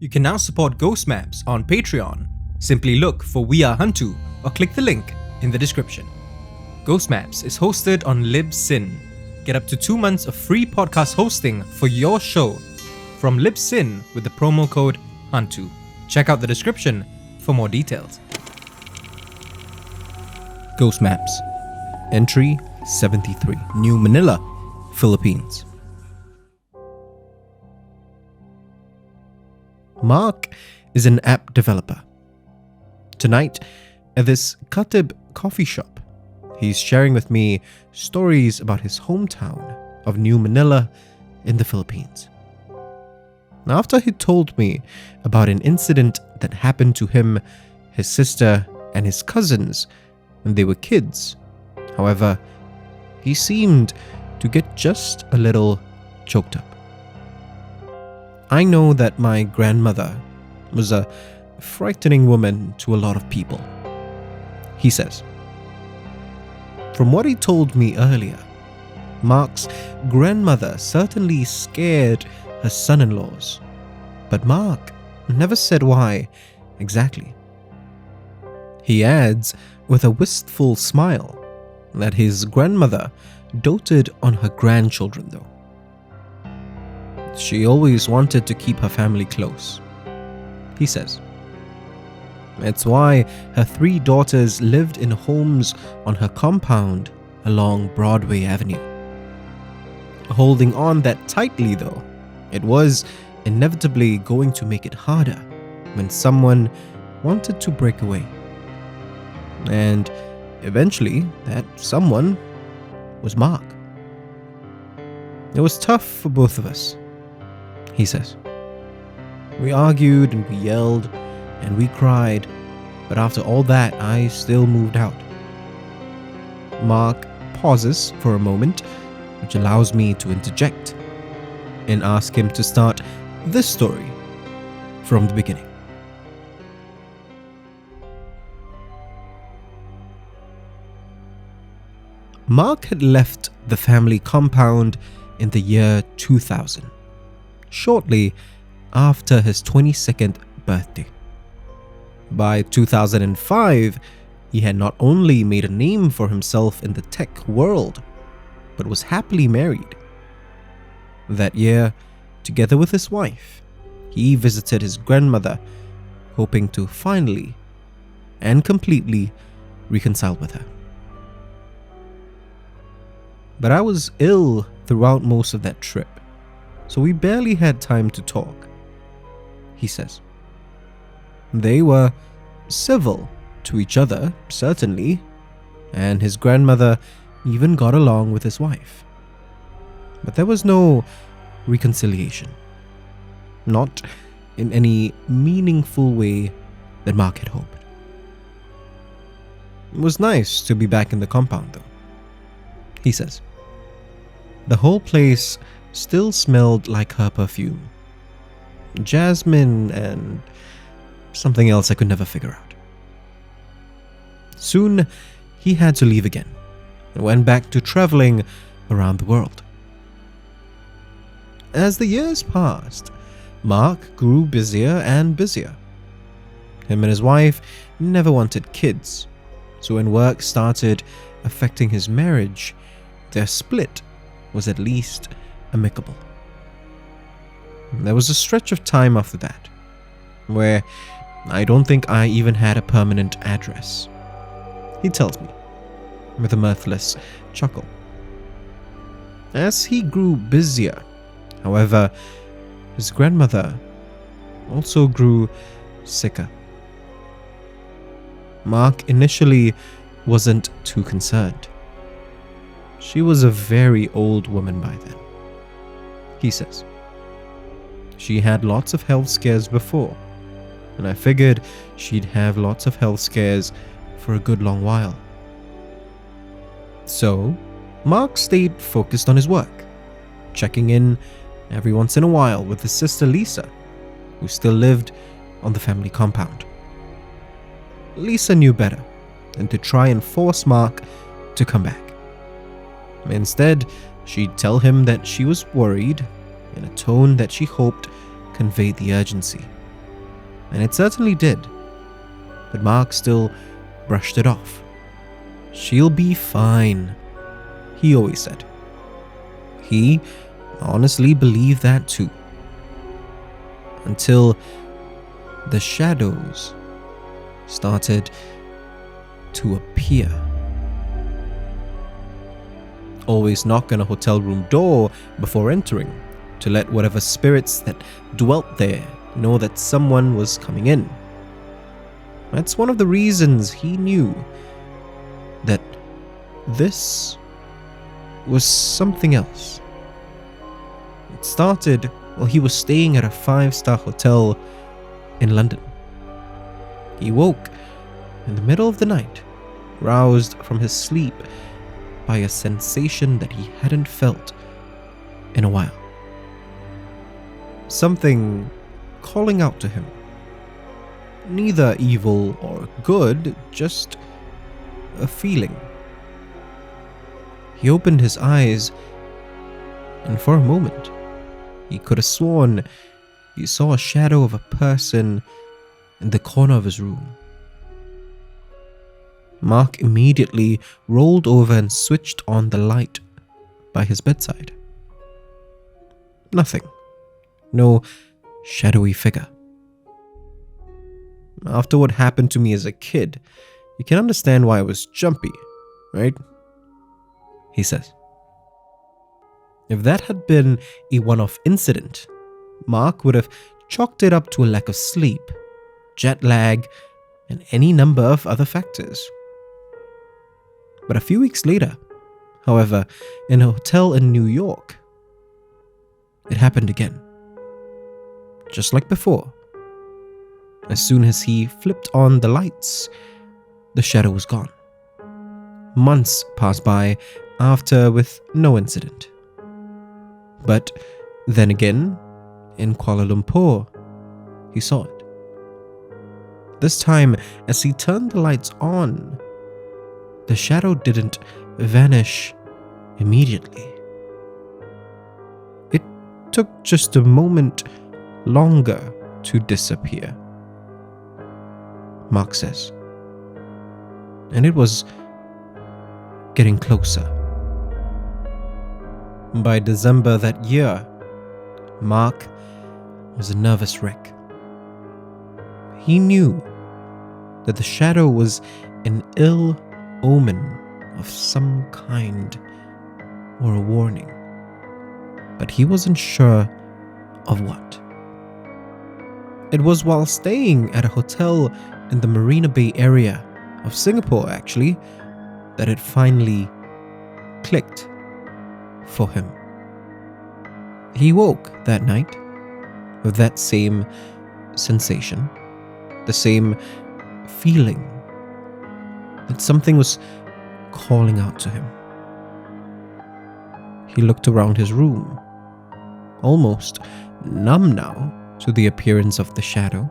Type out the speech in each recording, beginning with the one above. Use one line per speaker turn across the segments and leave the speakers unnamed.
You can now support Ghost Maps on Patreon. Simply look for We Are HANTU or click the link in the description. Ghost Maps is hosted on Libsyn. Get up to 2 months of free podcast hosting for your show from Libsyn with the promo code HANTU. Check out the description for more details. Ghost Maps. Entry 73. New Manila, Philippines. Mark is an app developer. Tonight, at this Katib coffee shop, he's sharing with me stories about his hometown of New Manila in the Philippines. After he told me about an incident that happened to him, his sister, and his cousins when they were kids, however, he seemed to get just a little choked up. I know that my grandmother was a frightening woman to a lot of people, he says. From what he told me earlier, Mark's grandmother certainly scared her son-in-laws, but Mark never said why exactly. He adds with a wistful smile that his grandmother doted on her grandchildren though. She always wanted to keep her family close, he says. It's why her 3 daughters lived in homes on her compound along Broadway Avenue. Holding on that tightly though, it was inevitably going to make it harder when someone wanted to break away. And eventually, that someone was Mark. It was tough for both of us, he says. We argued and we yelled and we cried, but after all that, I still moved out. Mark pauses for a moment, which allows me to interject and ask him to start this story from the beginning. Mark had left the family compound in the year 2000, shortly after his 22nd birthday. By 2005, he had not only made a name for himself in the tech world, but was happily married. That year, together with his wife, he visited his grandmother, hoping to finally and completely reconcile with her. But I was ill throughout most of that trip, so we barely had time to talk, he says. They were civil to each other, certainly, and his grandmother even got along with his wife. But there was no reconciliation, not in any meaningful way that Mark had hoped. It was nice to be back in the compound though, he says. The whole place still smelled like her perfume. Jasmine and something else I could never figure out. Soon, he had to leave again and went back to traveling around the world. As the years passed, Mark grew busier and busier. Him and his wife never wanted kids, so when work started affecting his marriage, their split was at least amicable. There was a stretch of time after that where I don't think I even had a permanent address, he tells me, with a mirthless chuckle. As he grew busier, however, his grandmother also grew sicker. Mark initially wasn't too concerned. She was a very old woman by then, he says. She had lots of health scares before, and I figured she'd have lots of health scares for a good long while. So, Mark stayed focused on his work, checking in every once in a while with his sister Lisa, who still lived on the family compound. Lisa knew better than to try and force Mark to come back. Instead, she'd tell him that she was worried in a tone that she hoped conveyed the urgency and it certainly did. But Mark still brushed it off. "She'll be fine," he always said. He honestly believed that too. Until the shadows started to appear. Always knock on a hotel room door before entering to let whatever spirits that dwelt there know that someone was coming in. That's one of the reasons he knew that this was something else. It started while he was staying at a 5-star hotel in London. He woke in the middle of the night, roused from his sleep by a sensation that he hadn't felt in a while. Something calling out to him. Neither evil or good, just a feeling. He opened his eyes, and for a moment, he could have sworn he saw a shadow of a person in the corner of his room. Mark immediately rolled over and switched on the light by his bedside. Nothing. No shadowy figure. After what happened to me as a kid, you can understand why I was jumpy, right? He says. If that had been a one-off incident, Mark would have chalked it up to a lack of sleep, jet lag, and any number of other factors. But a few weeks later, however, in a hotel in New York, it happened again. Just like before. As soon as he flipped on the lights, the shadow was gone. Months passed by after with no incident. But then again, in Kuala Lumpur, he saw it. This time, as he turned the lights on, the shadow didn't vanish immediately. It took just a moment longer to disappear, Mark says. And it was getting closer. By December that year, Mark was a nervous wreck. He knew that the shadow was an ill omen of some kind or a warning, but he wasn't sure of what. It was while staying at a hotel in the Marina Bay area of Singapore, actually, that it finally clicked for him. He woke that night with that same sensation, the same feeling that something was calling out to him. He looked around his room, almost numb now to the appearance of the shadow.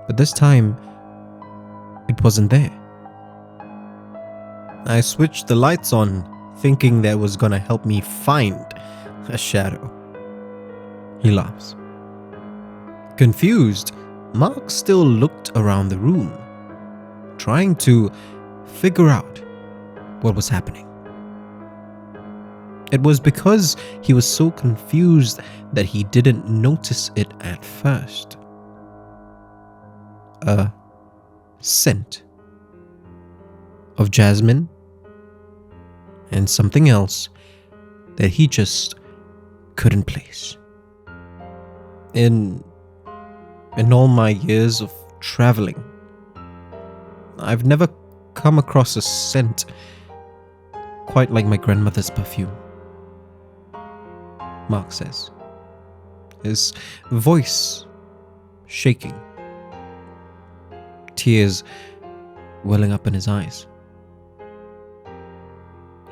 But this time, it wasn't there. I switched the lights on, thinking that was gonna help me find a shadow. He laughs. Confused, Mark still looked around the room, trying to figure out what was happening. It was because he was so confused that he didn't notice it at first. A scent of jasmine and something else that he just couldn't place. In all my years of traveling, I've never come across a scent quite like my grandmother's perfume, Mark says, his voice shaking, tears welling up in his eyes.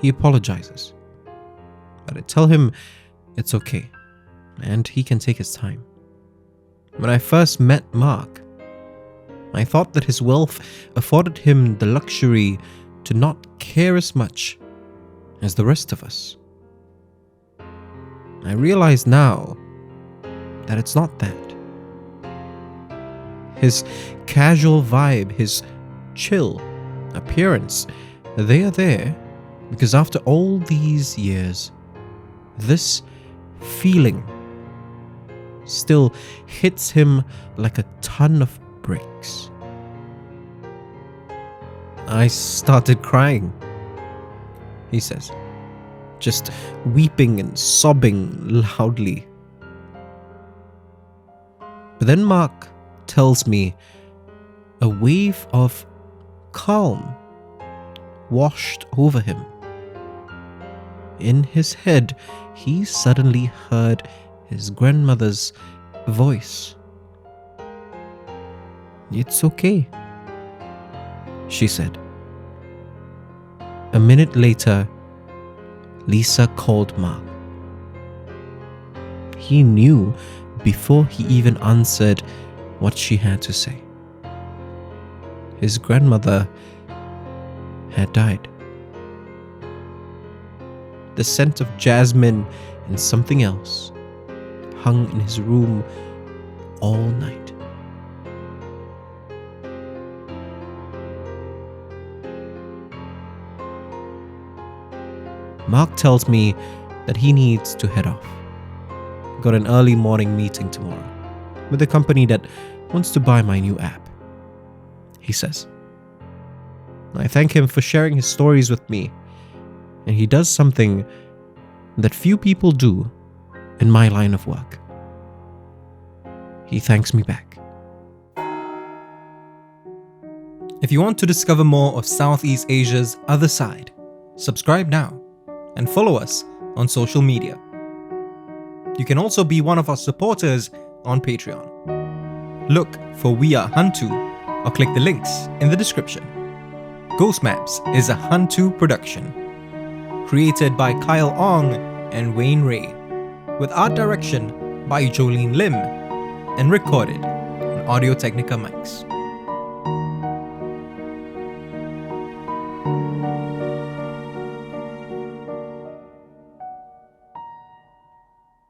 He apologizes, but I tell him it's okay, and he can take his time. When I first met Mark, I thought that his wealth afforded him the luxury to not care as much as the rest of us. I realize now that it's not that. his casual vibe, his chill appearance, they are there because after all these years, this feeling still hits him like a ton of bricks. I started crying, he says, just weeping and sobbing loudly. But then Mark tells me a wave of calm washed over him. In his head, he suddenly heard his grandmother's voice. "It's okay," she said. A minute later, Lisa called Mark. He knew before he even answered what she had to say. His grandmother had died. The scent of jasmine and something else hung in his room all night. Mark tells me that he needs to head off. Got an early morning meeting tomorrow with a company that wants to buy my new app, he says. I thank him for sharing his stories with me, and he does something that few people do in my line of work. He thanks me back.
If you want to discover more of Southeast Asia's other side, subscribe now and follow us on social media. You can also be one of our supporters on Patreon. Look for We Are HANTU or click the links in the description. Ghost Maps is a HANTU production, created by Kyle Ong and Wayne Ray, with art direction by Jolene Lim, and recorded on Audio-Technica mics.